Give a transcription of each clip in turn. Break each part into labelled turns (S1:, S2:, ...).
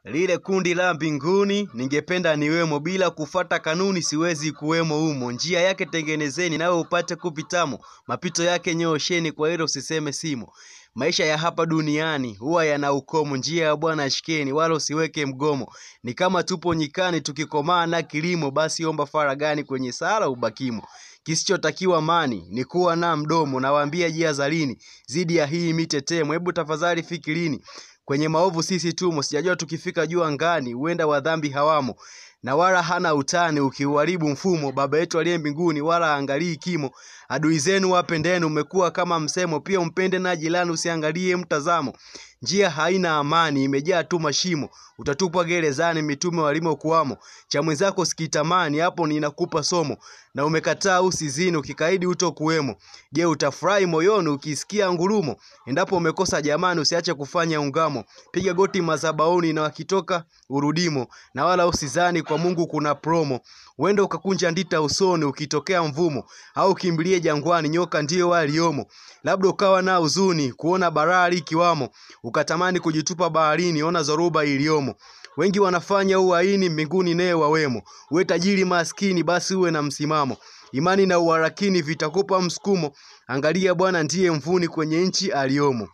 S1: Lile kundi la mbinguni ningependa niwemo, bila kufata kanuni siwezi kuwemo humo. Njia yake tengenezeni nawe upate kupitamo, mapito yake nyoosheni, kwa hilo usiseme simo. Maisha ya hapa duniani huwa yana ukomo, njia ya Bwana shikeni wala usiweke mgomo. Ni kama tupo nyikani tukikomaa na kilimo, basi omba faragani kwenye sala ubakimo. Kisichotakiwa mani ni kuwa na mdomo, nawaambia jihadharini zidi ya hii mitetemo. Hebu tafadhali fikirini, kwenye maovu sisi tumo, sijajua tukifika juu angani huenda wa dhambi hawamo. Na wala hana utani ukiuharibu mfumo, baba yetu aliye mbinguni wala angalii kimo. Adui zenu wapendeni, umekuwa kama msemo, pia umpende na jirani usiangalie mtazamo. Njia haina amani, imejaa tu mashimo, utatupwa gerezani mitume walimo kuwamo. Cha mwenzako sikitamani, hapo ninakupa somo. Na umekataa usizini, ukikaidi utokuwemo. Je, utafurahi moyoni ukisikia ngurumo? Endapo umekosa jamani, usiache kufanya ungamo. Piga goti madhabahuni na wakitoka urudimo, na wala usizani kwa Mungu kuna promo. Uende ukakunja ndita usoni ukitokea mvumo, au kimbilie jangwani, nyoka ndio waliomo. Labda ukawa na huzuni kuona bahari ikiwamo, ukatamani kujitupa baharini, ona zoruba iliomo. Wengi wanafanya uhaini, mbinguni naye wawemo. Uwe tajiri maskini, basi uwe na msimamo. Imani na uharakini vitakupa msukumo, angalia Bwana ndiye mvuni kwenye nchi aliomo.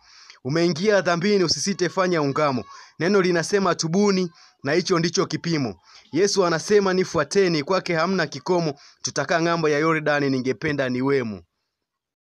S1: Umeingia dhambini, usisite fanya ungamo. Neno linasema tubuni, na hicho ndicho kipimo. Yesu anasema nifuateni, kwake hamna kikomo. Tutakaa ng'ambo ya Yordani, ningependa niwemo.